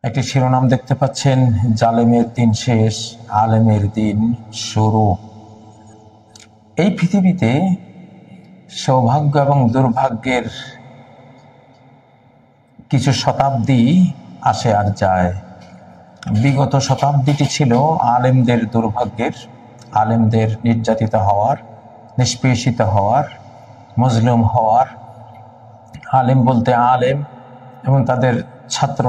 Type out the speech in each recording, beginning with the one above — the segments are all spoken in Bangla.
একটি শিরোনাম দেখতে পাচ্ছেন, জালেমের দিন শেষ, আলেমের দিন শুরু। এই পৃথিবীতে সৌভাগ্য এবং দুর্ভাগ্যের কিছু শতাব্দী আসে আর যায়। বিগত শতাব্দীটি ছিল আলেমদের দুর্ভাগ্যের, আলেমদের নির্যাতিত হওয়ার, নিষ্পেষিত হওয়ার, মজলুম হওয়ার। আলেম বলতে আলেম এবং তাদের ছাত্র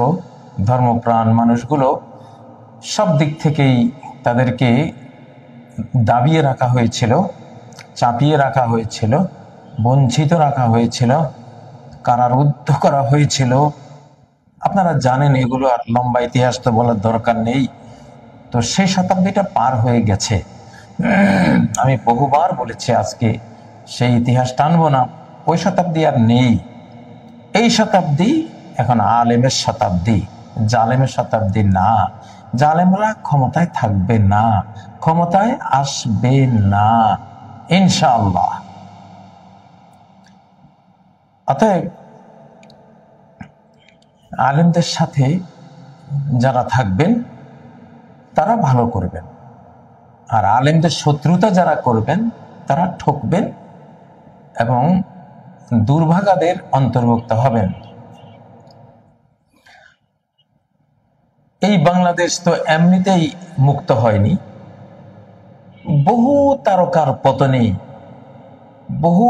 ধর্মপ্রাণ মানুষগুলো সব দিক থেকেই তাদেরকে দাবিয়ে রাখা হয়েছিল, চাপিয়ে রাখা হয়েছিল, বঞ্চিত রাখা হয়েছিল, কারারুদ্ধ করা হয়েছিল। আপনারা জানেন, এগুলো আর লম্বা ইতিহাস তো বলার দরকার নেই। তো সেই শতাব্দীটা পার হয়ে গেছে। আমি বহুবার বলেছি, আজকে সেই ইতিহাস টানবো না। ওই শতাব্দী আর নেই। এই শতাব্দী এখন আলেমের শতাব্দী, জালেমের শতাব্দী না। জালেমরা ক্ষমতায় থাকবে না, ক্ষমতায় আসবে না ইনশাআল্লাহ। অতএব আলেমদের সাথে যারা থাকবেন তারা ভালো করবেন, আর আলেমদের শত্রুতা যারা করবেন তারা ঠকবেন এবং দুর্ভাগাদের অন্তর্ভুক্ত হবেন। এই বাংলাদেশ তো এমনিতেই মুক্ত হয়নি। বহু তারকার পতনে, বহু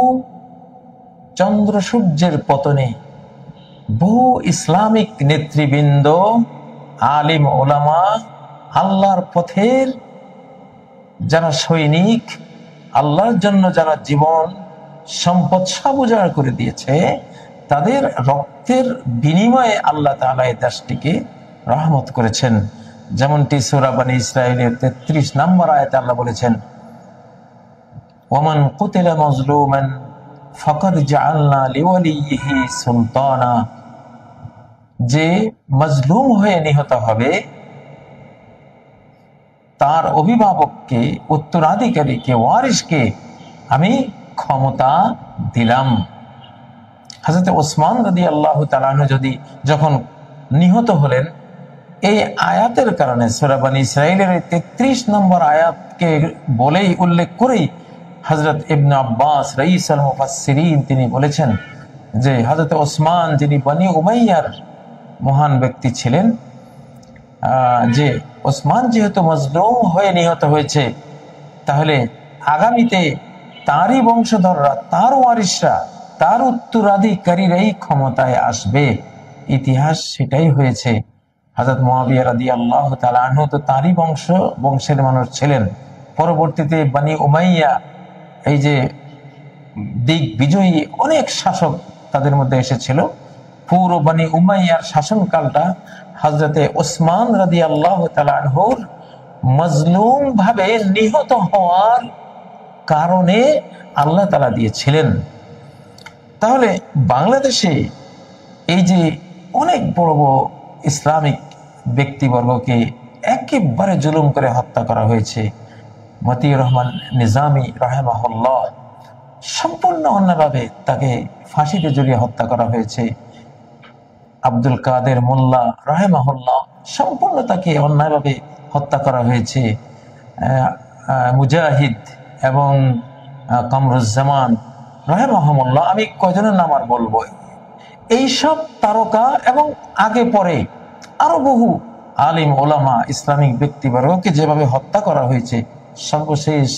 চন্দ্র সূর্যের পতনে, বহু ইসলামিক নেতৃবৃন্দ, আলিম ওলামা, আল্লাহর পথের যারা সৈনিক, আল্লাহর জন্য যারা জীবন সম্পদ সব উজাড় করে দিয়েছে, তাদের রক্তের বিনিময়ে আল্লাহ তাআলা এই দেশটিকে রহমত করেছেন। যেমনটি সূরা বনী ইসরাঈলের 33 নম্বর আয়াতে আল্লাহ বলেছেন, ওমান কুতিলা মাজলুমান ফাকাদ জাআলনা লিওয়ালিয়িহি সুলতানা। যে মজলুম হয়ে নিহত হবে, তার অভিভাবককে, উত্তরাধিকারীকে, ওয়ারিসকে আমি ক্ষমতা দিলাম। হযরত ওসমান রাদিয়াল্লাহু তাআলা আনহু যখন নিহত হলেন, এই আয়াতের কারণে সূরা বনী ইসরাঈলের 33 নম্বর আয়াতকে বলেই, উল্লেখ করেই হযরত ইবনে আব্বাস রাইসুল মুফাসসিরিন তিনি বলেছেন যে হযরত ওসমান, যিনি বনী উমাইয়ার মহান ব্যক্তি ছিলেন, যে ওসমান যেহেতু মজলুম হয়ে নিহত হয়েছে, তাহলে আগামীতে তারই বংশধররা, তার ওয়ারিসরা, তার উত্তরাধিকারীরাই ক্ষমতায় আসবে। ইতিহাস সেটাই হয়েছে। হযরত মুআবিয়া রাদিয়াল্লাহু তাআলা আনহু তো তারই বংশের মানুষ ছিলেন। পরবর্তীতে বনী উমাইয়া, এই যে দিগ্বিজয়ী অনেক শাসক তাদের মধ্যে এসেছিল, পুরো বনী উমাইয়ার শাসনকালটা হযরতে ওসমান রাদিয়াল্লাহু তাআলা আনহুর মজলুম ভাবে নিহত হওয়ার কারণে আল্লাহ তাআলা দিয়েছিলেন। তাহলে বাংলাদেশে এই যে অনেক বড় বড় ইসলামিক ব্যক্তিবর্গকে একেবারে জুলুম করে হত্যা করা হয়েছে। মতিউর রহমান নিজামী রাহিমাহুল্লাহ সম্পূর্ণ অন্যভাবে তাকে ফাঁসিতে ঝুলিয়ে হত্যা করা হয়েছে। আব্দুল কাদের মোল্লা রাহিমাহুল্লাহ সম্পূর্ণ তাকে অন্যায়ভাবে হত্যা করা হয়েছে। মুজাহিদ এবং কামরুজ্জামান রাহিমাহুল্লাহ, আমি কয়জনের নাম আর বলবো, এইসব তারকা এবং আগে পরে আরো বহু আলিম ওলামা ইসলামিক ব্যক্তিবর্গকে যেভাবে হত্যা করা হয়েছে, সর্বশেষ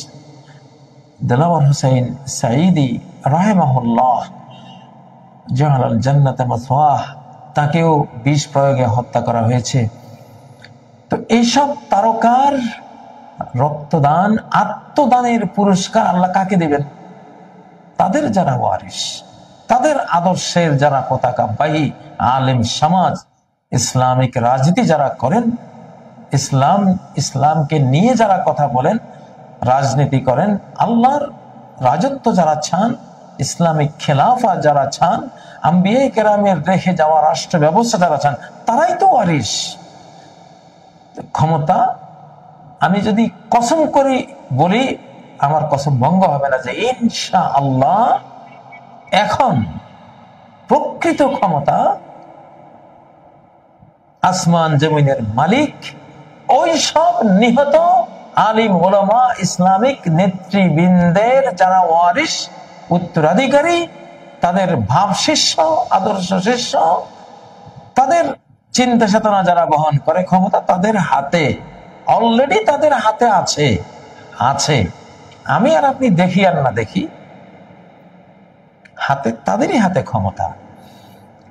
দেলাওয়ার হোসেন সাঈদী রাহিমাহুল্লাহ জাআলাল জান্নাতা মাসওয়াহ, তাকেও বিষ প্রয়োগে হত্যা করা হয়েছে। তো এইসব তারকার রক্তদান, আত্মদানের পুরস্কার আল্লাহ কাকে দেবেন? তাদের যারা ওয়ারিস, তাদের আদর্শের যারা পতাকাবাহী আলেম সমাজ, ইসলামিক রাজনীতি যারা করেন, ইসলামকে নিয়ে যারা কথা বলেন, রাজনীতি করেন, আল্লাহর রাজত্ব যারা চান, ইসলামিক খেলাফা যারা চান, আম্বিয়া কেরামের রেখে যাওয়া রাষ্ট্র ব্যবস্থা যারা চান, তারাই তো ওয়ারিস। ক্ষমতা, আমি যদি কসম করে বলি, আমার কসম ভঙ্গ হবে না যে ইনশাআল্লাহ এখন প্রকৃত ক্ষমতা আসমান জমিনের মালিক, ওই সব নিহত আলিম ওলামা ইসলামিক নেতৃবৃন্দের যারা ওয়ারিস উত্তরাধিকারী, তাদের ভাব শিষ্য, আদর্শ শিষ্য, তাদের চিন্তা চেতনা যারা বহন করে ক্ষমতা তাদের হাতে, অলরেডি তাদের হাতে আছে। আমি আর আপনি দেখি আর না দেখি, হাতে তাদেরই হাতে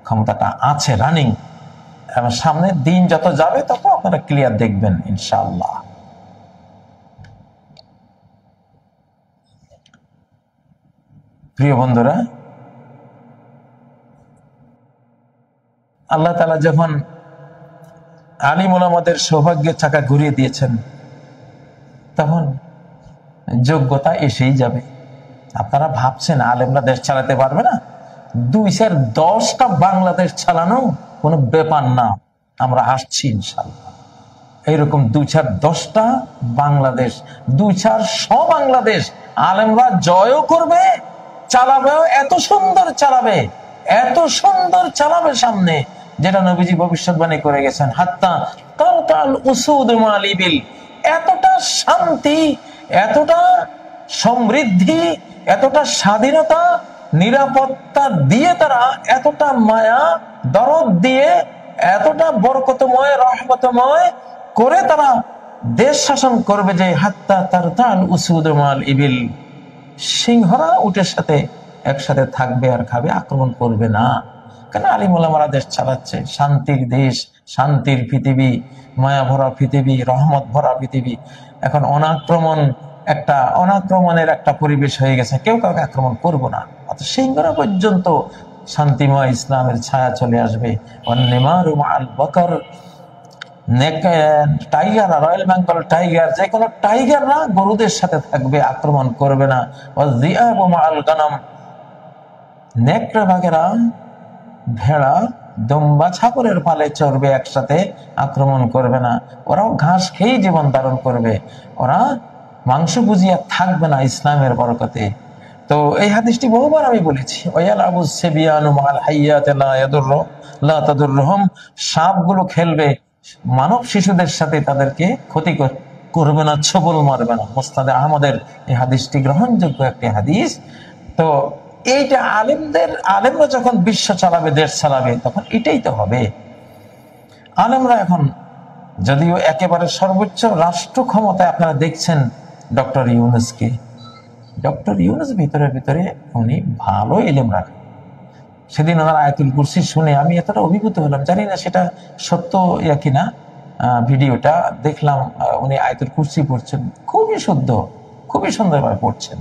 ক্ষমতাটা আছে, রানিং। এবং সামনে দিন যত যাবে তত আপনারা ক্লিয়ার দেখবেন ইনশাআল্লাহ। প্রিয় বন্ধুরা, আল্লাহ তাআলা যখন আলিম ওলামাদের সৌভাগ্যের চাকা ঘুরিয়ে দিয়েছেন, তখন যোগ্যতা এসেই যাবে। আপনারা ভাবছেন আলেমরা দেশ চালাতে পারবে না? 2-10টা বাংলাদেশ চালানো কোনো ব্যাপার না, আমরা আসছি ইনশাআল্লাহ। এইরকম 2-10টা বাংলাদেশ, 2-100 বাংলাদেশ আলেমরা জয়ও করবে, চালাবেও, এত সুন্দর চালাবে সামনে, যেটা নবীজি ভবিষ্যৎবাণী করে গেছেন, হাত্তা তারতাল উসুদ মাল ইবিল। এতটা শান্তি, এতটা সমৃদ্ধি, এতটা স্বাধীনতা, নিরাপত্তা দিয়ে তারা, এতটা মায়া দরদ দিয়ে, এতটা বরকতময় রহমতময় করে তারা দেশ শাসন করবে যে হাত্তা তারতাল উসুদ মাল ইবিল, সিংহরা উটের সাথে একসাথে থাকবে আর খাবে, আক্রমণ করবে না। কেন? আলিম ওলামারা দেশ চালাচ্ছে। শান্তির দেশ, শান্তির পৃথিবী, মায়া ভরা পৃথিবী, রহমত ভরা পৃথিবী। এখন অনাক্রমণের একটা পরিবেশ হয়ে গেছে, কেউ কাউকে আক্রমণ করবো না। অর্থাৎ সিংহরা পর্যন্ত শান্তিময় ইসলামের ছায়া চলে আসবে। টাইগার, রয়্যাল বেঙ্গল টাইগার, যে কোনো টাইগাররা গরুদের সাথে থাকবে, আক্রমণ করবে না। নেকড়ে বাঘেরা, ভেড়া, দুম্বা, ছাগলের পালে চড়বে, একসাথে আক্রমণ করবে না। ওরাও ঘাস খেয়েই জীবন ধারণ করবে, ওরা মাংস বুঝিয়া থাকবে না ইসলামের বরকতে। তো এই হাদিসটি বহুবার আমি বলেছি, সাপগুলো খেলবে মানব শিশুদের সাথে, তাদেরকে ক্ষতি করবে না, ছবল মারবে না। মুসনাদে আহমদের এই হাদিসটি গ্রহণযোগ্য একটি হাদিস। তো এইটা আলেমরা যখন বিশ্ব চালাবে, দেশ চালাবে, তখন এটাই তো হবে। আলেমরা এখন যদিও একেবারে সর্বোচ্চ রাষ্ট্র ক্ষমতায়, আপনারা দেখছেন ডক্টর ইউনূসকে। ডক্টর ইউনূস ভিতরে উনি ভালো ইলম রাখেন। সেদিন ওনার আয়াতুল কুরসি শুনে আমি এতটা অভিভূত হলাম, জানি না সেটা সত্য কিনা। ভিডিওটা দেখলাম, উনি আয়াতুল কুরসি পড়ছেন, খুবই শুদ্ধ, খুবই সুন্দরভাবে পড়ছেন।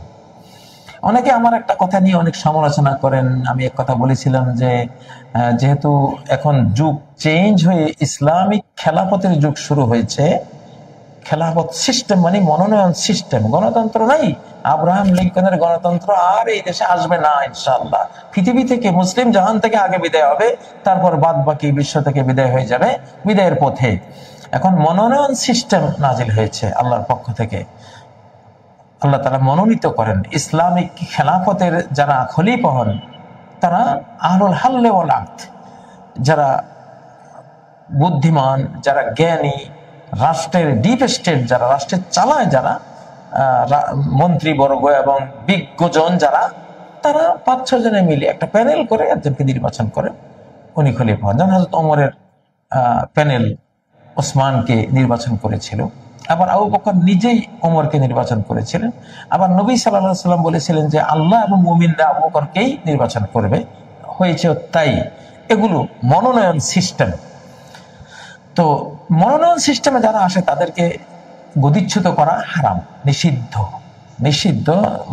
অনেকে আমার একটা কথা নিয়ে অনেক সমালোচনা করেন। আমি এক কথা বলেছিলাম যে যেহেতু এখন যুগ চেঞ্জ হয়ে ইসলামিক খেলাফতের যুগ শুরু হয়েছে, খেলাফত সিস্টেম মানে মনোনয়ন সিস্টেম, গণতন্ত্র নাই। আব্রাহাম লিঙ্কনের গণতন্ত্র আর এই দেশে আসবে না ইনশাআল্লাহ। পৃথিবী থেকে, মুসলিম জাহান থেকে আগে বিদায় হবে, তারপর বাদ বাকি বিশ্ব থেকে বিদায় হয়ে যাবে, বিদায়ের পথে। এখন মনোনয়ন সিস্টেম নাজিল হয়েছে আল্লাহর পক্ষ থেকে। আল্লাহ তাআলা মনোনীত করেন ইসলামিক খেলাফতের যারা খলিফা হন, তারা আহলুল হাল্লে ওয়াল আকদ, যারা বুদ্ধিমান, যারা জ্ঞানী, রাষ্ট্রের ডিপ স্টেট যারা, রাষ্ট্রের চালায় যারা, মন্ত্রীবর্গ এবং বিজ্ঞজন যারা, তারা 5-6 জনে মিলে একটা প্যানেল করে একজনকে নির্বাচন করে, উনি খলিফা হন। যেমন হযরত ওমরের প্যানেল ওসমানকে নির্বাচন করেছিল, আবার আবু বকর নিজেই ওমরকে নির্বাচন করেছিলেন। আবার নবী সাল্লাল্লাহু আলাইহি ওয়াসাল্লাম বলেছিলেন যে আল্লাহ এবং মুমিনরা আবু বকরকেই নির্বাচন করবে, হয়েছে তাই। এগুলো মনোনয়ন সিস্টেম। তো মনোনয়ন সিস্টেমে যারা আসে তাদেরকে গদিচ্যুত করা হারাম, নিষিদ্ধ।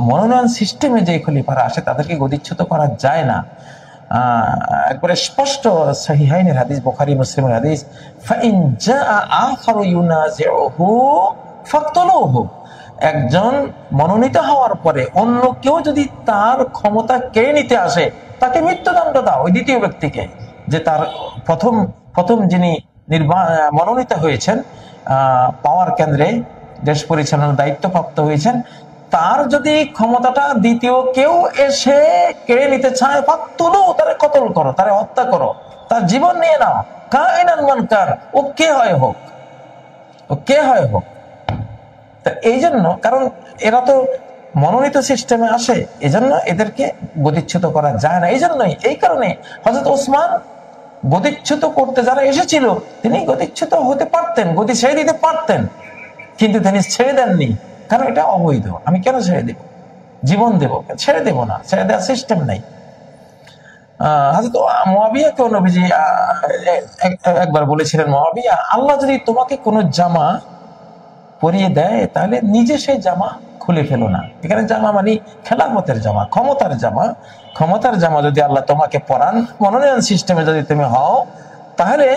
মনোনয়ন সিস্টেমে যে খলিফারা আসে তাদেরকে গদিচ্যুত করা যায় না। একবারে স্পষ্ট সহিহাইনের হাদিস, বুখারী মুসলিমের হাদিস, ফাইন জাআ আখারু ইউনাজিউহু ফাকতুলুহু। একজন মনোনীত হওয়ার পরে অন্য কেউ যদি তার ক্ষমতা কেড়ে নিতে আসে, তাকে মৃত্যুদণ্ড দাও, ওই দ্বিতীয় ব্যক্তিকে, যে তার প্রথম যিনি মনোনীত হয়েছেন, পাওয়ার কেন্দ্রে দেশ পরিচালনার দায়িত্বপ্রাপ্ত হয়েছেন, তার যদি ক্ষমতাটা দ্বিতীয় কেউ এসে কেড়ে নিতে চায়, ফাকতুলু, তারে কতল করো, তারে হত্যা করো, তার জীবন নিয়ে নাও, কায়নান মানকার, ও কে হয় হোক, ও কে হয় হোক। তা এই জন্য, কারণ এরা তো মনোনীত সিস্টেমে আসে, এই জন্য এদেরকে গদিচ্যুত করা যায় না। এই জন্যই, এই কারণে হযরত ওসমান গদিচ্যুত করতে যারা এসেছিল, তিনি গদিচ্যুত হতে পারতেন, গদি ছেড়ে দিতে পারতেন, কিন্তু তিনি ছেড়ে দেননি, কারণ এটা অবৈধ। আমি কেন ছেড়ে দেব, জীবন দেব, ছেড়ে দেব না, ছেড়ে দেওয়ার সিস্টেম নাই। হযরত মুয়াবিয়াকে নবীজি একবার বলেছিলেন, মুয়াবিয়া, আল্লাহ যদি তোমাকে কোনো জামা পরিয়ে দেয়, তাহলে নিজে সেই জামা খুলে ফেলো না। এখানে জামা মানে খেলাফতের জামা, ক্ষমতার জামা। ক্ষমতার জামা যদি আল্লাহ তোমাকে পরান, মনোনয়ন সিস্টেমে যদি তুমি হও, তাহলে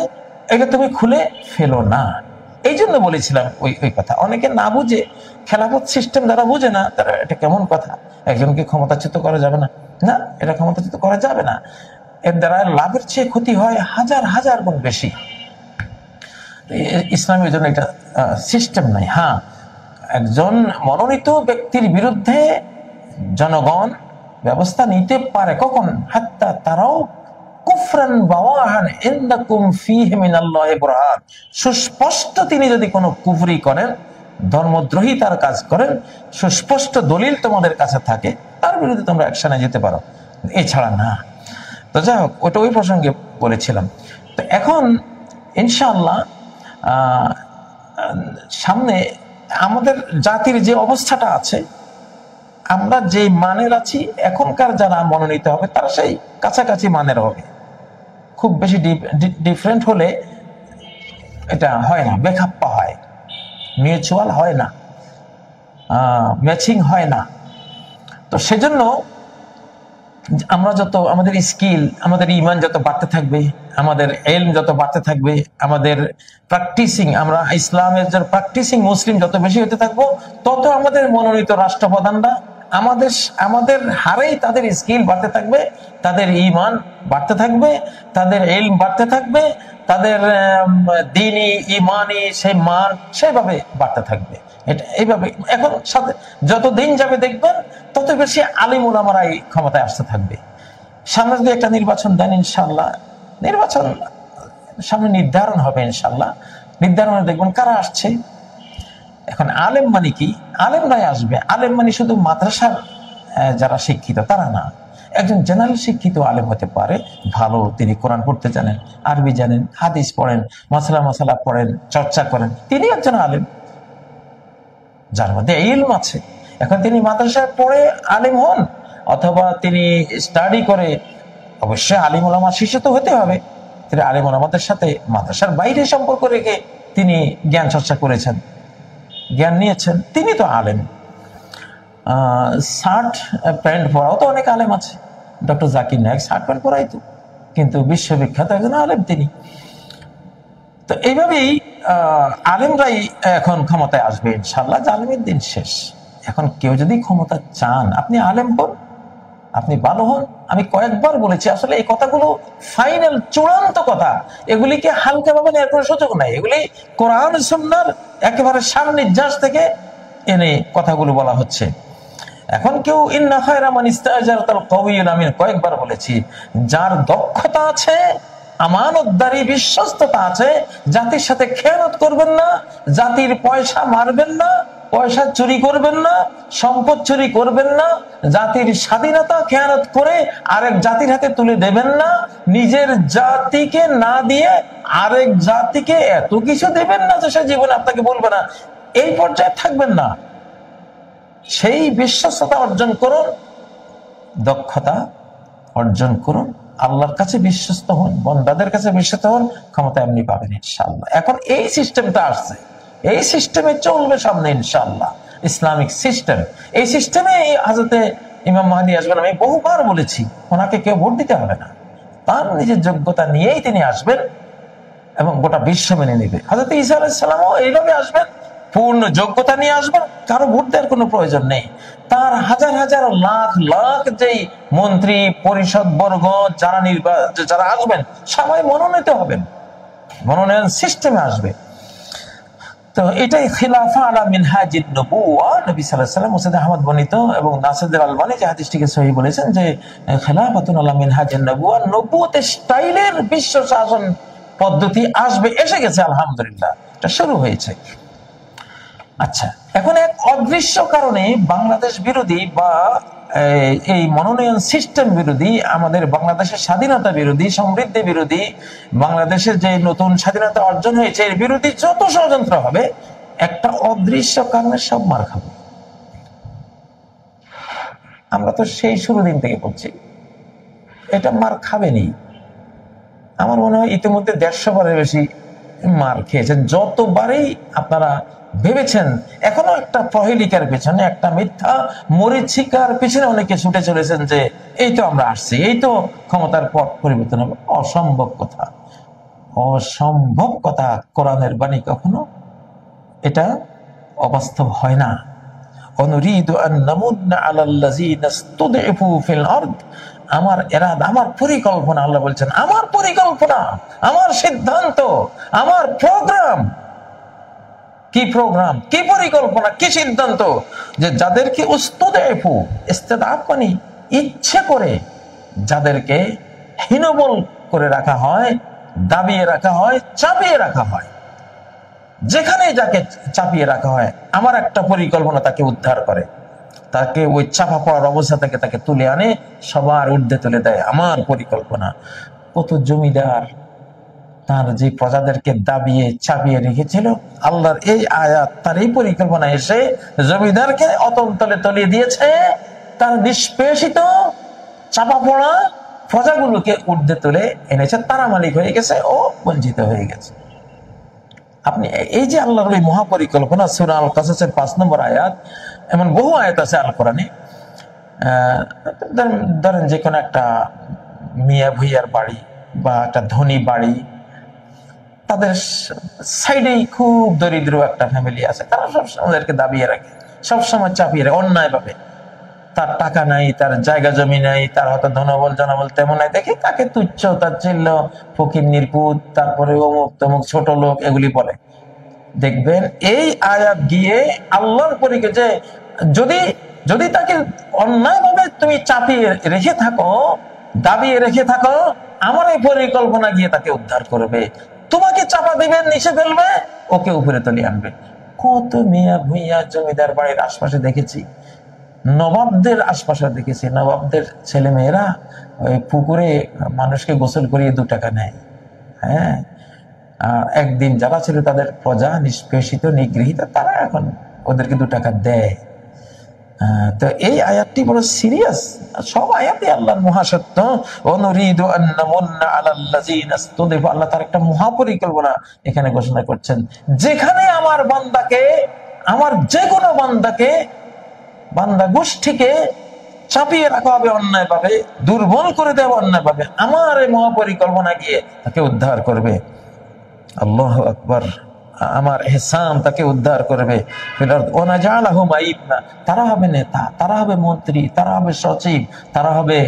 এটা তুমি খুলে ফেলো না। এই জন্য বলেছিলাম ওই কথা। অনেকে না বুঝে, খেলাফত সিস্টেম যারা বুঝে না, তারা এটা কেমন কথা, একজনকে ক্ষমতাচ্যুত করা যাবে না, না, এটা ক্ষমতাচ্যুত করা যাবে না। এর দ্বারা লাভের চেয়ে ক্ষতি হয় হাজার হাজার গুণ বেশি। ইসলামের জন্য এটা সিস্টেম নাই। হ্যাঁ, একজন মনোনীত ব্যক্তির বিরুদ্ধে জনগণ ব্যবস্থা নিতে পারে, কখন? হাত্তা তারাও কুফরান বাওয়াহান ইনদাকুম ফীহি মিনাল্লাহি বুরহান, সুস্পষ্ট তিনি যদি কোনো কুফরি করেন, ধর্মদ্রোহিতার কাজ করেন, সুস্পষ্ট দলিল তোমাদের কাছে থাকে, তার বিরুদ্ধে তোমরা অ্যাকশনে যেতে পারো, এছাড়া না। তো যাই হোক, ওটা ওই প্রসঙ্গে বলেছিলাম। তো এখন ইনশাআল্লাহ সামনে আমাদের জাতির যে অবস্থাটা আছে, আমরা যে মানের আছি, এখনকার যারা মনোনীত হবে তারা সেই কাছাকাছি মানের হবে। খুব বেশি ডিফারেন্ট হলে এটা হয় না, বেখাপ্পা হয়, মিউচুয়াল হয় না, ম্যাচিং হয় না। তো সেজন্য আমরা যত, আমাদের স্কিল, আমাদের ইমান যত বাড়তে থাকবে, আমাদের ইলম যত বাড়তে থাকবে, আমাদের প্র্যাকটিসিং, আমরা ইসলামের যে প্র্যাকটিসিং মুসলিম যত বেশি হতে থাকবো, তত আমাদের মনোনীত রাষ্ট্রপ্রধানরা আমাদের হারেই তাদের স্কিল বাড়তে থাকবে, তাদের ইমান বাড়তে থাকবে, তাদের ইলম বাড়তে থাকবে, তাদের দ্বীনি ইমানি সেই মান সেইভাবে বাড়তে থাকবে। এটা এইভাবে এখন সাথে যত দিন যাবে দেখবেন তত বেশি আলিম উলামারাই ক্ষমতায় আসতে থাকবে। সামনে যদি একটা নির্বাচন দেন, ইনশাআল্লাহ নির্বাচন সামনে নির্ধারণ হবে, ইনশাআল্লাহ নির্ধারণে দেখবেন কারা আসছে। এখন আলেম মানে কি? আলেমরাই আসবে। আলেম মানে শুধু মাদ্রাসার যারা শিক্ষিত তারা না, একজন জেনারেল শিক্ষিত আলেম হতে পারে, ভালো, তিনি কোরআন পড়তে জানেন, আরবি জানেন, হাদিস পড়েন, মাসালা পড়েন, চর্চা করেন, তিনি একজন আলেম যার মধ্যে ইলম আছে। এখন তিনি মাদ্রাসায় পড়ে আলেম হন, অথবা তিনি স্টাডি করে, অবশ্যই আলিম ওলামা শিষ্য তো হতে হবে, তিনি আলিম ওলামাদের সাথে মাদ্রাসার বাইরে সম্পর্ক রেখে তিনি জ্ঞান চর্চা করেছেন, জ্ঞান নিয়েছেন, তিনি তো আলেম। শার্ট প্যান্ট পরাও তো অনেক আলেম আছে। Doctor Zakir Naik shirt pant পরাই তো, কিন্তু বিশ্ববিখ্যাত একজন আলেম তিনি। তো এইভাবেই আলেমরাই এখন ক্ষমতায় আসবে ইনশাআল্লাহ। জালেমের দিন শেষ। এখন কেউ যদি ক্ষমতা চান, আপনি আলেম হন, আপনি ভালো হন। আমি কয়েকবার বলেছি, আসলে এই কথাগুলো ফাইনাল, চূড়ান্ত কথা, এগুলিকে হালকা ভাবে নেওয়ার কোনো সুযোগ নাই। এগুলি কোরআন সুন্নাহর একেবারে সান্নিধ্যাস থেকে এনে কথাগুলো বলা হচ্ছে। এখন কেউ ইন্না খায়রা মান ইস্তাজারতাল কাওয়িয়ুল আমিন, কয়েকবার বলেছি, যার দক্ষতা আছে, আমানতদারি, বিশ্বস্ততা আছে, জাতির সাথে খেয়ানত করবেন না, জাতির পয়সা মারবেন না, পয়সা চুরি করবেন না, সম্পদ চুরি করবেন না, জাতির স্বাধীনতা খেয়ানত করে আরেক জাতির হাতে তুলে দেবেন না, নিজের জাতিকে না দিয়ে আরেক জাতিকে এত কিছু দেবেন না যে সে জীবনে আপনাকে বলবে না, এই পর্যায়ে থাকবেন না। সেই বিশ্বস্ততা অর্জন করুন, দক্ষতা অর্জন করুন, আল্লাহর কাছে বিশ্বস্ত হন, বন্দাদের কাছে বিশ্বস্ত হন, ক্ষমতা এমনি পাবেন ইনশাআল্লাহ। এখন এই সিস্টেমটা আসছে, এই সিস্টেমে চলবে সামনে ইনশাআল্লাহ, ইসলামিক সিস্টেম। এই সিস্টেমে হযরতে ইমাম মাহদী আসবেন। আমি বহুবার বলেছি, ওনাকে কেউ ভোট দিতে হবে না, তার নিজের যোগ্যতা নিয়েই তিনি আসবেন এবং গোটা বিশ্ব মেনে নেবে। হযরত ঈসা আলাইহিস সালামও এইভাবে আসবেন, পূর্ণ যোগ্যতা নিয়ে আসবেন, কারো ভোট দেওয়ার কোনো প্রয়োজন নেই। তার হাজার হাজার লাখ লাখ যেই মন্ত্রী পরিষদ বর্গ যারা আসবেন, সবাই মনোনীত হবেন, মনোনয়ন সিস্টেমে আসবে। তো এটাই খিলাফা আলা মিনহাজিন নবুওয়া। নবী সাল্লাল্লাহু আলাইহি ওয়াসাল্লাম মুসনাদ আহমদ বর্ণিত এবং নাসিরুল আলবানী যে হাদিসটিকে সহিহ বলেছেন যে খিলাফাতুন আলা মিনহাজিন নবুওয়া, নবুয়তের স্টাইলের বিশ্ব শাসন পদ্ধতি আসবে, এসে গেছে আলহামদুলিল্লাহ, এটা শুরু হয়েছে। আচ্ছা, এখন এক অদৃশ্য কারণে বাংলাদেশ বিরোধী বা এই মনোনয়ন সিস্টেম বিরোধী, আমাদের বাংলাদেশের স্বাধীনতা বিরোধী, সমৃদ্ধি বিরোধী, বাংলাদেশের যে নতুন স্বাধীনতা অর্জন হয়েছে এর বিরোধী যত ষড়যন্ত্র হবে, একটা অদৃশ্য কারণে সব মার খাবে। আমরা তো সেই শুরু দিন থেকে বলছি এটা মার খাবেনি। আমার মনে হয় ইতিমধ্যে 150 বারের বেশি মার খেয়েছেন। যতবারই আপনারা ভেবেছেন, এখনো একটা প্রহেলিকার পেছনে, একটা মিথ্যা মরীচিকার পেছনে অনেকে ছুটে চলেছেন যে এই তো আমরা আসছি, এই তো ক্ষমতার পথ পরিবর্তন হবে। অসম্ভব কথা, অসম্ভব কথা। কোরআনের বাণী কখনো এটা অবাস্তব হয় না। অনুরিদু আন নামুন্না আলাল্লাযীনা ইসতুদঈফু ফিল আরদ, আমার এরাদা, আমার পরিকল্পনা, আল্লাহ বলছেন আমার পরিকল্পনা, আমার সিদ্ধান্ত, আমার প্রোগ্রাম। কি প্রোগ্রাম, কি পরিকল্পনা, কি সিদ্ধান্ত? যে যাদেরকে উস্তুদঈফু, ইস্তিদআফ মানে ইচ্ছে করে যাদেরকে হীনবল করে রাখা হয়, দাবিয়ে রাখা হয়, চাপিয়ে রাখা হয়, যেখানে যাকে চাপিয়ে রাখা হয়, আমার একটা পরিকল্পনা তাকে উদ্ধার করে, তাকে ওই চাপা পড়ার অবস্থা থেকে তাকে তুলে আনে, সবার ঊর্ধ্বে তুলে দেয় আমার পরিকল্পনা। কত জমিদার তার যে প্রজাদেরকে দাবিয়ে চাপিয়ে রেখেছিল, আল্লাহর এই আয়াত তার এই পরিকল্পনা এসে জমিদারকে অতল তলে তলিয়ে দিয়েছে, তার নিষ্পেষিত চাপা পড়া প্রজাগুলোকে ঊর্ধ্বে তুলে এনেছে, তারা মালিক হয়ে গেছে, ও বঞ্চিত হয়ে গেছে। আপনি এই যে আল্লাহর ওই মহাপরিকল্পনা, সূরা আল কাসাসের 5 নম্বর আয়াত, এমন বহু আয়াত আছে আল কোরআনে। ধরেন যে কোনো একটা মিয়া ভুইয়ার বাড়ি বা একটা ধনী বাড়ি, তাদের সাইডেই খুব দরিদ্র একটা ফ্যামিলি আছে, তারা সবসময় ওদেরকে দাবিয়ে রাখে, সবসময় চাপিয়ে রাখে অন্যায় ভাবে। তার টাকা নাই, তার জায়গা জমি নাই, তার হয়তো ধনবল জনবল তেমন নাই, দেখে তাকে তুচ্ছ তাচ্ছিল্য, ফকির নির্পুত, তারপরে অমুক তমুক ছোট লোক এগুলি বলে। দেখবেন এই আয়াত গিয়ে আল্লাহর পরিকে যে যদি যদি তাকে অন্যায় ভাবে তুমি চাপিয়ে রেখে থাকো, দাবিয়ে রেখে থাকো, আমার এই পরিকল্পনা গিয়ে তাকে উদ্ধার করবে, তোমাকে চাপা দিবে, নিচে ফেলবে, ওকে উপরে তুলে আনবে। কত মিয়া ভুইয়া জমিদার বাড়ির আশপাশে দেখেছি, নবাবদের আশপাশে দেখেছি, নবাবদের ছেলে মেয়েরা ওই পুকুরে মানুষকে গোসল করিয়ে 2 টাকা নেয়। হ্যাঁ, একদিন যারা ছিল তাদের প্রজা, নিষ্পেষিত নিগৃহীত, তারা এখন ওদেরকে 2 টাকা দেয়। তো এই আয়াতটি বড় সিরিয়াস। সব আয়াতে আল্লাহর মহাসত্য, অনুরিদু আন নামুন্না আলাল্লাযীনা ইসতুদঈফু, আল্লাহ তার একটা মহাপরিকল্পনা এখানে ঘোষণা করছেন। যেখানে আমার বান্দাকে, আমার যে কোনো বান্দাকে, বান্দা গোষ্ঠীকে চাপিয়ে রাখা হবে অন্যায় ভাবে, দুর্বল করে দেওয়া অন্যায় ভাবে, আমার এই মহাপরিকল্পনা গিয়ে তাকে উদ্ধার করবে। আল্লাহু আকবার। আমার ইহসান তাকে উদ্ধার করবে। তারা হবে নেতা, তারা হবে মন্ত্রী, তারা হবে সচিব, তারা হবে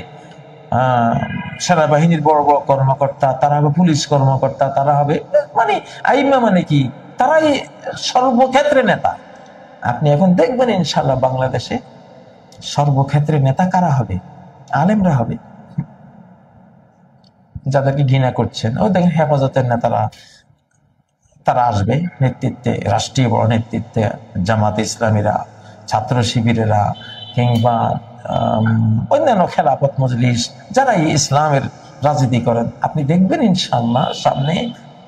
সেনাবাহিনীর বড় বড় কর্মকর্তা, তারা হবে পুলিশ কর্মকর্তা, তারা হবে মানে আইম্মা মানে কি, তারাই সর্বক্ষেত্রে নেতা। আপনি এখন দেখবেন ইনশাআল্লাহ বাংলাদেশে সর্বক্ষেত্রে নেতা কারা হবে? আলেমরা হবে। যাদেরকে ঘৃণা করছেন, ও দেখেন হেফাজতের নেতারা, তারা আসবে নেতৃত্বে, রাষ্ট্রীয় বড় নেতৃত্বে, জামাত ইসলামীরা, ছাত্র শিবিরেরা, কিংবা অন্যান্য খেলাফত মজলিস, যারা ইসলামের রাজনীতি করেন, আপনি দেখবেন ইনশাআল্লাহ সামনে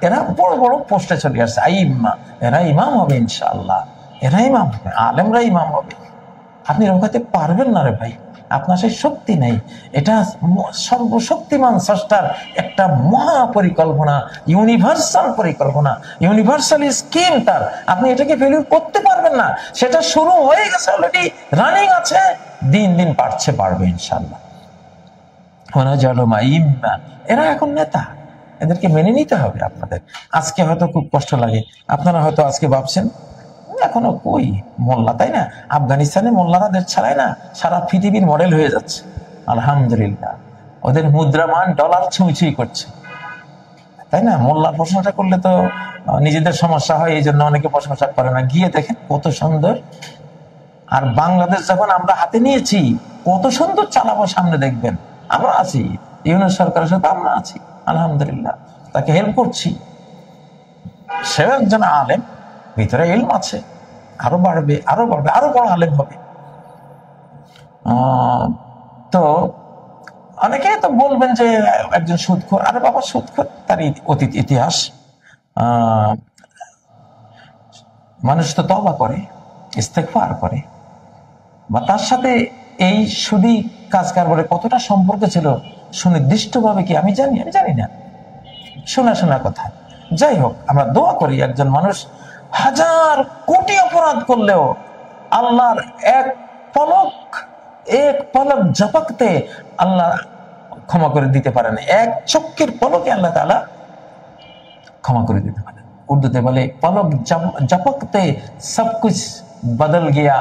এরা বড় বড় পোস্টে চলে আসছে। আইম্মা, এরা ইমাম হবে ইনশাআল্লাহ, এরা ইমাম হবে, আলেমরা ইমাম হবে। আপনি রোকাতে পারবেন না রে ভাই, আপনার সেই শক্তি নেই। এটা সর্বশক্তিমান স্রষ্টার একটা মহা পরিকল্পনা, ইউনিভার্সাল পরিকল্পনা, ইউনিভার্সাল স্কিম তার। আপনি এটাকে ফেলিউর করতে পারবেন না। সেটা শুরু হয়ে গেছে, অলরেডি রানিং আছে, দিন দিন বাড়বে ইনশাআল্লাহ। এরা এখন নেতা, এদেরকে মেনে নিতে হবে আপনাদের। আজকে হয়তো খুব কষ্ট লাগে, আপনারা হয়তো আজকে ভাবছেন এখনো কই মোল্লা, তাই না? আফগানিস্তানে মোল্লারা দেশ ছাড়ায় না, সারা পৃথিবীর মডেল হয়ে যাচ্ছে আলহামদুলিল্লাহ। ওদের মুদ্রামান ডলার ছুঁই ছুঁই করছে, তাই না? মোল্লার প্রশংসা করলে তো নিজেদের সমস্যা হয়, এই জন্য অনেকে প্রশংসা করে না। গিয়ে দেখেন কত সুন্দর। আর বাংলাদেশ যখন আমরা হাতে নিয়েছি, কত সুন্দর চালাবো সামনে দেখবেন। আমরা আছি, ইউনূস সরকারের সাথে আমরা আছি আলহামদুলিল্লাহ। তাকে হেল্প করছি, সেও একজন আলেম, ভিতরে ইলম আছে, আরো বাড়বে আরো বাড়বে, আরো বড় আলেম হবে। তো অনেকে তো বলবেন যে একজন সুদখোর, আরে বাবা সুদখোর তার অতীত ইতিহাস, মানুষ তো তওবা করে, ইস্তেগফার করে, বা তার সাথে এই সুদী কাজ কারবারে কতটা সম্পর্ক ছিল সুনির্দিষ্টভাবে কি আমি জানি? আমি জানি না, শোনা শোনা কথা। যাই হোক, আমরা দোয়া করি একজন মানুষ হাজার কোটি অপরাধ করলেও আল্লাহর এক পলক ঝপকতে আল্লাহ ক্ষমা করে দিতে পারেন, এক চক্ষের পলকে আল্লাহ তাআলা ক্ষমা করে দিতে পারেন। উর্দুতে বলে পলক ঝপকতে সবকুছ বদল গিয়া,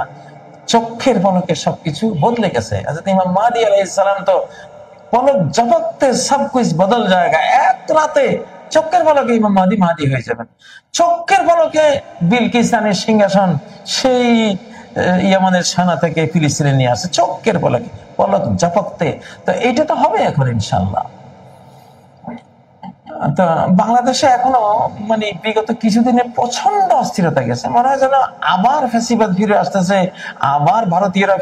চক্ষের পলকে সবকিছু বদলে গেছে। হযরত ইমাম মাহদী আলাইহিস সালাম তো পলক ঝপকতে সবকুছ বদল জায়গা, এক রাতে চক্ষের পলকে ইমাম মাহদী হয়ে যাবেন। চক্ষের পলকে বিলকিসানের সিংহাসন সেই ইয়ামানের সানা থেকে ফিলিস্তিনে নিয়ে আসে, চক্ষের পলকে, পলক ঝপকতে। তো এইটা তো হবে এখন ইনশাআল্লাহ। তো বাংলাদেশে এখনো মানে বিগত কিছুদিনে প্রচন্ড অস্থিরতা গেছে, মনে হয় যেন আবার ফ্যাসিবাদ ফিরে আসতেছে, আবার ভারতীয়রা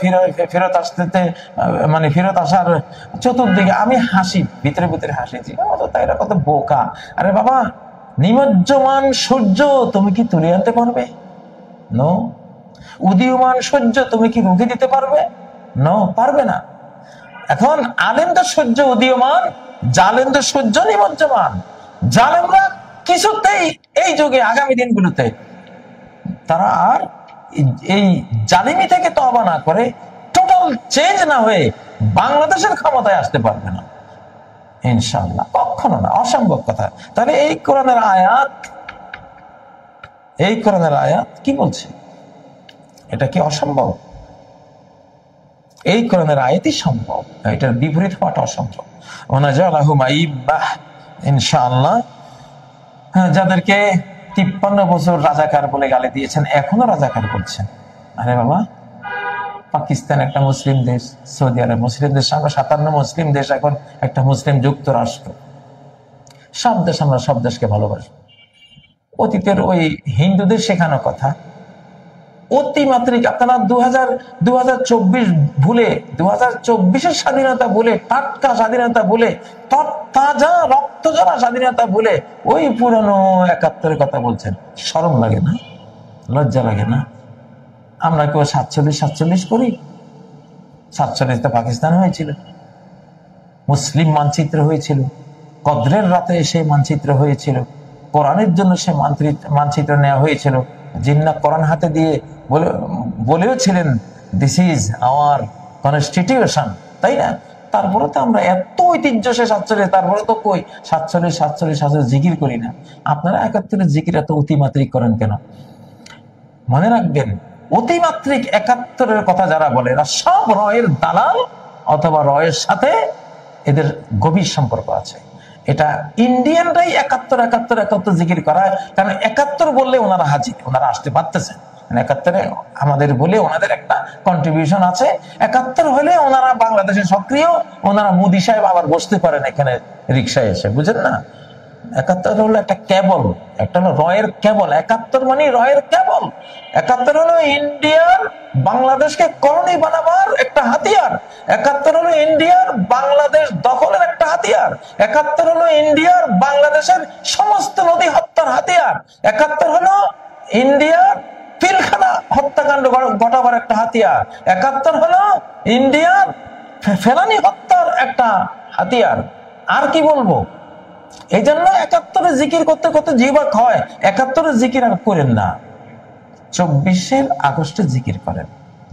ফেরত আসতেছে, মানে ফেরত আসার চতুর্দিকে। আমি হাসি, ভিতরে ভিতরে হাসিছি, এরা কত বোকা। আরে বাবা, নিমজ্জমান সূর্য তুমি কি তুলে আনতে পারবে? নো। উদীয়মান সূর্য তুমি কি রুখে দিতে পারবে? নো, পারবে না। এখন আলেম তো সূর্য উদীয়মান, জালেম তো সূর্য নিমজ্জমান। জালেমরা কিছুতেই এই যুগে আগামী দিনগুলোতে তারা আর এই জালিমি থেকে তওবা না করে, টোটাল চেঞ্জ না হয়ে বাংলাদেশের ক্ষমতায় আসতে পারবে না ইনশাআল্লাহ, কখনো না, অসম্ভব কথা। তাহলে এই কোরআনের আয়াত কি বলছে? এটা কি অসম্ভব? এই কোরআনের আয়াতই সম্ভব, এটার বিপরীত হওয়াটা অসম্ভব। ইনশাআল্লাহ যাদেরকে 53 বছর রাজাকার বলে গালি দিয়েছেন, এখনো রাজাকার বলছেন। আরে বাবা, পাকিস্তান একটা মুসলিম দেশ, সৌদি আরব মুসলিম দেশ, আমরা 57 মুসলিম দেশ, এখন একটা মুসলিম যুক্তরাষ্ট্র। সব দেশ, আমরা সব দেশকে ভালোবাসি। অতীতের ওই হিন্দুদের শেখানো কথা অতিমাত্রিক, আপনারা 2024 ভুলে, 2024-এর স্বাধীনতা ভুলে, টাটকা স্বাধীনতা ভুলে, তাজা রক্ত ঝরা স্বাধীনতা ভুলে ওই পুরনো 71-এর কথা বলছেন। শরম লাগে না? লজ্জা লাগে না? আমরা কেউ 47 করি? 47 তো পাকিস্তান হয়েছিল, মুসলিম মানচিত্র হয়েছিল, কদরের রাতে সেই মানচিত্র হয়েছিল, কোরআনের জন্য সে মানচিত্র নেওয়া হয়েছিল। জিন্নাহ কোরআন হাতে দিয়ে বলেও ছিলেন, দিস ইজ আওয়ার কনস্টিটিউশন, তাই না? তারপরে তো আমরা এত ঐতিহ্য সে 47, তারপরে তো কই 47 জিকির করি না। আপনারা 71-এর জিকির এত অতিমাত্রিক করেন কেন? মনে রাখবেন, অতিমাত্রিক 71-এর কথা যারা বলে, এরা সব রয়ের দালাল, অথবা রয়ের সাথে এদের গভীর সম্পর্ক আছে। এটা ইন্ডিয়ানরাই 71 জিকির করায়, কারণ 71 বললে ওনারা হাজির, ওনারা আসতে পারতেছেন। 71-এ আমাদের বলে ওনাদের একটা কন্ট্রিবিউশন আছে। 71 হলে ওনারা বাংলাদেশে সক্রিয়, ওনারা মোদি সাহেব আবার বসতে পারেন এখানে রিক্সায় এসে, বুঝেন না? 71 হলো একটা কেবল, একটা হলো রয়ের কেবল। 71 মানে রয়ের কেবল। 71 হলো ইন্ডিয়ার বাংলাদেশকে কলোনি বানাবার একটা হাতিয়ার। 71 হলো ইন্ডিয়ার বাংলাদেশ দখলের একটা হাতিয়ার। 71 হলো ইন্ডিয়ার বাংলাদেশের সমস্ত নদী হত্যার হাতিয়ার। 71 হলো ইন্ডিয়ার পিলখানা হত্যাকাণ্ড ঘটাবার একটা হাতিয়ার। 71 হলো ইন্ডিয়ার ফেলানি হত্যার একটা হাতিয়ার। আর কি বলবো? এই জন্য 71-এর জিকির করতে করতে জিহ্বা হয়। 71-এর জিকির আর করেন না, 24 আগস্টে জিকির করেন,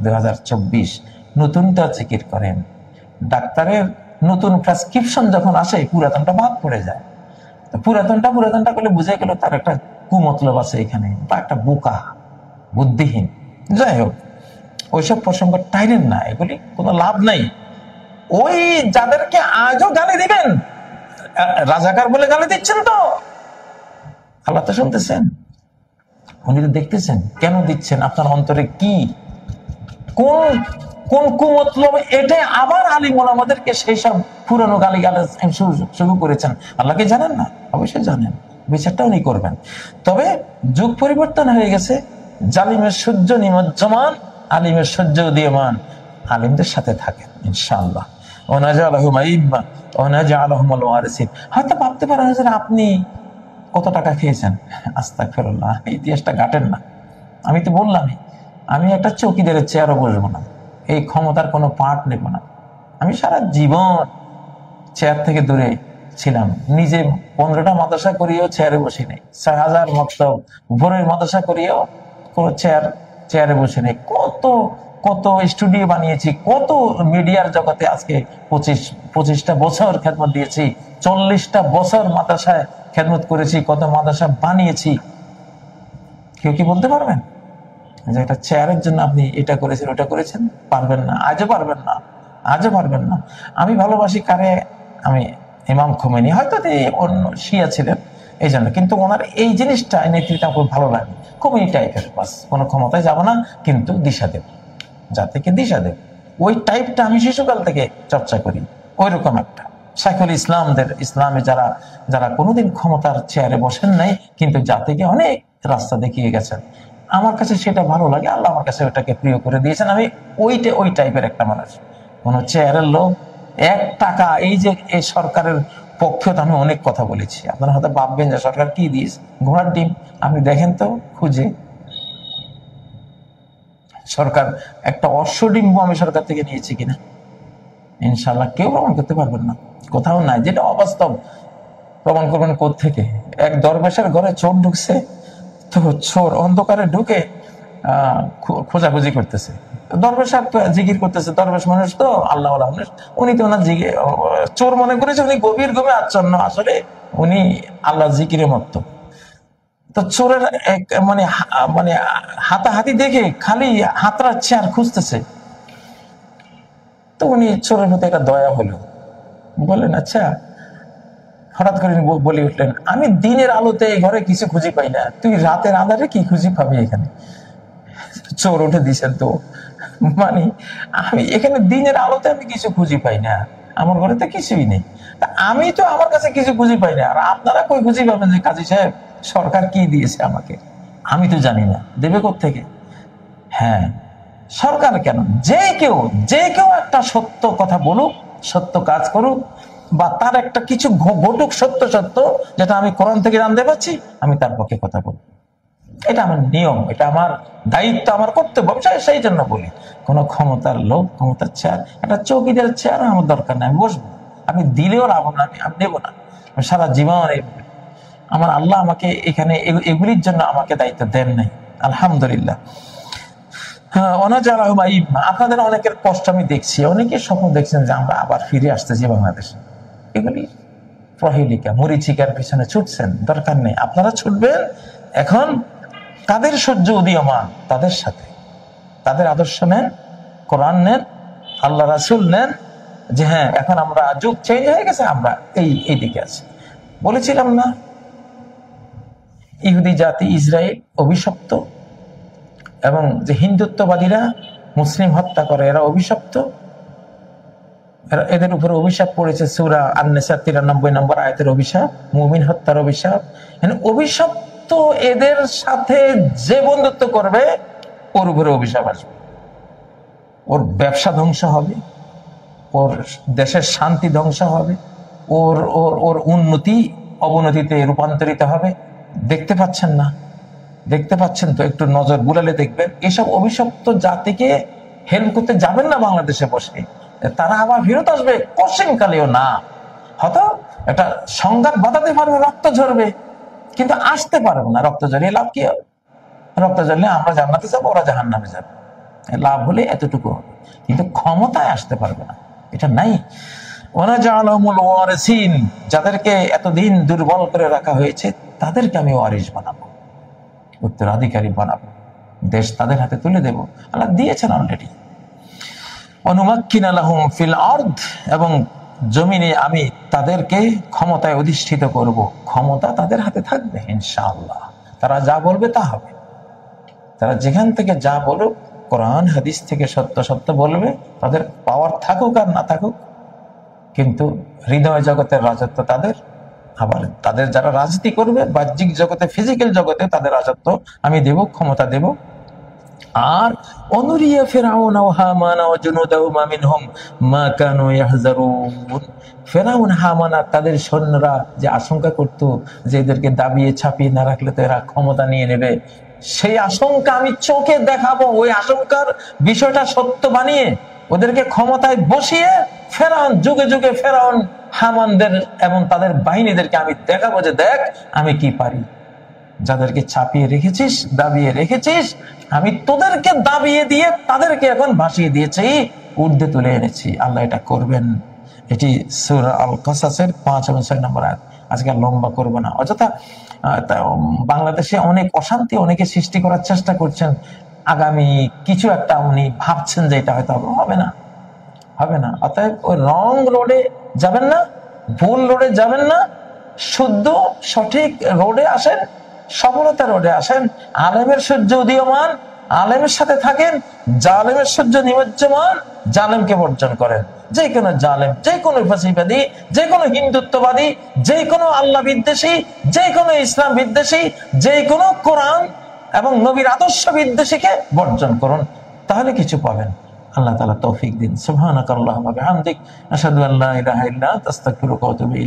2024 নতুনটা জিকির করেন। ডাক্তারের নতুন প্রেসক্রিপশন যখন আসে, পুরাতনটা বাদ পড়ে যায়। পুরাতনটা করলে বুঝে গেল তার একটা কুমতলব আছে এখানে, বা একটা বোকা, বুদ্ধিহীন। যাই হোক, ওইসব প্রসঙ্গ টাইনেন না, এগুলি কোনো লাভ নাই। ওই যাদেরকে আজও গালি দিবেন, রাজাকার বলে গালি দিচ্ছেন, তো আল্লাহ তো শুনতেছেন, উনি তো দেখতেছেন কেন দিচ্ছেন, আপনার অন্তরে কি, কোন কোন কুমতলব, এটাই আবার আলিম ওলামাদেরকে সেই সব পুরনো গালিগালাজ শুরু করেছেন। আল্লাহকে জানেন না? অবশ্যই জানেন, বিচারটা উনি করবেন। তবে যুগ পরিবর্তন হয়ে গেছে, জালিমের সূর্য নিমজ্জমান, আলিমের সূর্য উদীয়মান। আলিমদের সাথে থাকেন ইনশাআল্লাহ। হয়তো ভাবতে পারেন যে আপনি কত টাকা খেয়েছেন, আস্তাগফিরুল্লাহ, ইতিহাসটা ঘাটেন না। আমি তো বললামই, আমি একটা চৌকিদারের চেয়ারও বসবো না, এই ক্ষমতার কোনো পার্ট নেব না। আমি সারা জীবন চেয়ার থেকে দূরে ছিলাম, নিজে 15টা মাদ্রাসা করিয়েও চেয়ারে বসি নাই, 6000 মক্তব ভোরের মাদ্রাসা করিয়েও কোনো চেয়ারে বসে নেই। কত কত স্টুডিও বানিয়েছি, কত মিডিয়ার জগতে আজকে 25টা বছর খেদমত দিয়েছি, 40টা বছর মাদ্রাসায় খেদমত করেছি, কত মাদ্রাসা বানিয়েছি। কেউ কি বলতে পারবেন যে একটা চেয়ারের জন্য আপনি এটা করেছেন ওটা করেছেন? পারবেন না, আজও পারবেন না, আজও পারবেন না। আমি ভালোবাসি কারে? আমি ইমাম খোমেনি, হয়তো তিনি অন্য শিয়া ছিলেন এই জন্য, কিন্তু ওনার এই জিনিসটা নেতৃত্ব খুব ভালো লাগে, খোমেনি টাইপের। বাস কোনো ক্ষমতায় যাব না, কিন্তু দিশা দেব, জাতিকে দিশা দেব। ওই টাইপটা আমি শিশুকাল থেকে চর্চা করি, ওই রকম একটা শাইখুল ইসলামদের, ইসলামে যারা যারা কোনোদিন ক্ষমতার চেয়ারে বসেন নাই, কিন্তু জাতিকে অনেক রাস্তা দেখিয়ে গেছেন। আমার কাছে সেটা ভালো লাগে, আল্লাহ আমার কাছে ওটাকে প্রিয় করে দিয়েছেন। আমি ওই টাইপের একটা মানুষ, কোন চেয়ারের লোক। 1 টাকা, এই যে এই সরকারের পক্ষে তো আমি অনেক কথা বলেছি, আপনারা হয়তো ভাববেন যে সরকার কি দিয়েছে, ঘোড়ার ডিম। আপনি দেখেন তো খুঁজে, সরকার একটা অশ্বডিম্ব আমি সরকার থেকে নিয়েছি কিনা? ইনশাল্লাহ কেউ প্রমাণ করতে পারবেন না, কোথাও নাই। যেটা অবাস্তব প্রমাণ করবেন কোত্থেকে? এক দরবেশের ঘরে চোর ঢুকছে, তো চোর অন্ধকারে ঢুকে খোঁজাখুঁজি করতেছে, দরবেশ আর জিকির করতেছে। দরবেশ মানুষ তো, আল্লাহ মানুষ, উনি তো ওনার চোর মনে করেছে উনি গভীর ঘুমে আচ্ছন্ন, আসলে উনি আল্লাহ জিকিরে মত্ত। তো চোরের মানে মানে হাতাহাতি দেখে খালি হাতড়াচ্ছে আর খুঁজতেছে। তো উনি চোরের মধ্যে একটা দয়া হলো, বললেন আচ্ছা, হঠাৎ করে বলে উঠলেন, আমি দিনের আলোতে এই ঘরে কিছু খুঁজে পাই না, তুই রাতের আঁধারে কি খুঁজে পাবি এখানে? চোর উঠে দিছেন তো, মানে আমি এখানে দিনের আলোতে আমি কিছু খুঁজে পাই না, আমার ঘরে তো কিছুই নেই, আমি তো আমার কাছে কিছু খুঁজে পাই না, আর আপনারা কই খুঁজে পাবেন যে কাজী সাহেব সরকার কি দিয়েছে আমাকে? আমি তো জানি না, দেবে কোত্থেকে? হ্যাঁ, সরকার কেন, যে কেউ একটা সত্য কথা বলুক, সত্য কাজ করুক, বা তার একটা কিছু ঘটুক সত্য যেটা আমি কোরআন থেকে জানতে পারছি, আমি তার পক্ষে কথা বলবো। এটা আমার নিয়ম, এটা আমার দায়িত্ব, আমার কর্তব্য। সেই জন্য বলি, কোন ক্ষমতার লোক, ক্ষমতার চেয়ার, একটা চৌকিদার চেয়ার আমার দরকার নেই, আমি বসবো। আমি দিলেও লাভ না, আমি নেবো না। আমি সারা জীবন আমার আল্লাহ আমাকে এখানে এগুলির জন্য আমাকে দায়িত্ব দেন নাই, আলহামদুলিল্লাহ। আপনাদের অনেকের কষ্ট আমি দেখছি, অনেকে স্বপ্ন দেখছেন যে আমরা আবার ফিরে আসতেছি বাংলাদেশে। এগুলি প্রহেলিকা, মরিচিকার পিছনে ছুটছেন, দরকার নেই। আপনারা ছুটবেন এখন তাদের সূর্য উদীয়মান, তাদের সাথে তাদের আদর্শ নেন, কোরআন নেন, আল্লাহ রাসূল নেন, যে হ্যাঁ এখন আমরা যুগ চেঞ্জ হয়ে গেছে, আমরা এই দিকে আছি। বলেছিলাম না, ইহুদি জাতি ইসরায়েল অভিশপ্ত, এবং যে হিন্দুত্ববাদীরা মুসলিম হত্যা করে এরা অভিশপ্ত, এদের উপরে অভিশাপ পড়েছে সূরা আন-নিসা 93 নম্বর আয়াতের অভিশাপ, মুমিন হত্যার অভিশাপ। অভিশপ্ত এদের সাথে যে বন্ধুত্ব করবে ওর উপরে অভিশাপ আসবে, ওর ব্যবসা ধ্বংস হবে, ওর দেশের শান্তি ধ্বংস হবে, ওর ওর ওর উন্নতি অবনতিতে রূপান্তরিত হবে। দেখতে পাচ্ছেন না? দেখতে পাচ্ছেন তো, একটু নজর বুলালে দেখবেন। এসব অভিশপ্ত জাতিকে হেল্প করতে যাবেন না বাংলাদেশে বসে, তারা আবার ফেরত আসবে, পশ্চিমকালেও না। হয়তো একটা সংঘাত বাঁধাতে পারবে, রক্ত ঝরবে, কিন্তু আসতে পারবে না। রক্ত ঝরিয়ে লাভ কি হবে? রক্ত ঝরলে আমরা জান্নাতে যাবো, ওরা জাহান্নামে যাবে, লাভ হলে এতটুকু হবে, কিন্তু ক্ষমতায় আসতে পারবে না, এটা নাই। যাদেরকে এতদিন দুর্বল করে রাখা হয়েছে তাদেরকে আমি ওয়ারিস বানাবো, উত্তরাধিকারী বানাবো, দেশ তাদের হাতে তুলে দেব। আল্লাহ দিয়েছেন অলরেডি। অনুমাক্কিনা লাহুম ফিল আরদ, এবং জমিনে আমি তাদেরকে ক্ষমতায় অধিষ্ঠিত করব, ক্ষমতা তাদের হাতে থাকবে ইনশাআল্লাহ। তারা যা বলবে তা হবে, তারা যেখান থেকে যা বলুক কোরআন হাদিস থেকে সত্য সত্য বলবে, তাদের পাওয়ার থাকুক আর না থাকুক, কিন্তু হৃদয় জগতের রাজত্ব তাদের। আবার তাদের যারা রাজনীতি করবে বাহ্যিক জগতে, ফিজিক্যাল জগতে তাদের রাজত্ব আমি দেব, ক্ষমতা দেব। আর অনুরিয়া ফিরআউন ওয়া হামান ওয়া জুনুদাহুমা মিনহুম মা কানু ইয়াহজারুন, ফিরআউন হামান আর তাদের সৈন্যরা যে আশঙ্কা করত যে এদেরকে দাবিয়ে ছাপিয়ে না রাখলে তো এরা ক্ষমতা নিয়ে নেবে, সেই আশঙ্কা আমি চোখে দেখাবো। ওই আশঙ্কার বিষয়টা সত্য বানিয়ে ওদেরকে ক্ষমতায় বসিয়ে ফেরাউন, যুগে যুগে ফেরাউন হামানদের এবং তাদের বাহিনীদেরকে আমি দেখাবো যে দেখ আমি কি পারি। যাদেরকে ছাপিয়ে রেখেছিস, দাবিয়ে রেখেছিস, আমি তোদেরকে দাবিয়ে দিয়ে তাদেরকে এখন ভাসিয়ে দিয়েছি, ঊর্ধ্বে তুলে এনেছি। আল্লাহ এটা করবেন। এটি সূরা আল কাসাসের 5 এবং 6 নম্বর আয়াত। আজকে লম্বা করবো না, অযথা বাংলাদেশে অনেক অশান্তি অনেকে সৃষ্টি করার চেষ্টা করছেন। আগামী কিছু একটা উনি ভাবছেন যে এটা হয়তো হবে না, হবে না। অতএব ওই রং রোডে যাবেন না, ভুল রোডে যাবেন না, শুদ্ধ সঠিক রোডে আসেন, সফলতা রোডে আসেন। আলেমের সূর্য উদীয়মান, আলেমের সাথে থাকেন। জালেমের সূর্য নিমজ্জমান, জালেমকে বর্জন করেন। যে কোনো জালেম, যে কোনো ফাসিবাদী, যে কোনো হিন্দুত্ববাদী, যে কোনো আল্লাহ বিদ্বেষী, যে কোনো ইসলাম বিদ্বেষী, যে কোনো কোরআন এবং নবীর আদর্শ বিদ্বেষীকে বর্জন করুন, তাহলে কিছু পাবেন। আল্লাহ তাআলা তৌফিক দিন। সুবহানাকাল্লাহুম্মা ওয়া বিহামদিক, আশহাদু আল্লা ইলাহা ইল্লা আনতা, আস্তাগফিরুকা ওয়া আতুবু ইলাইক।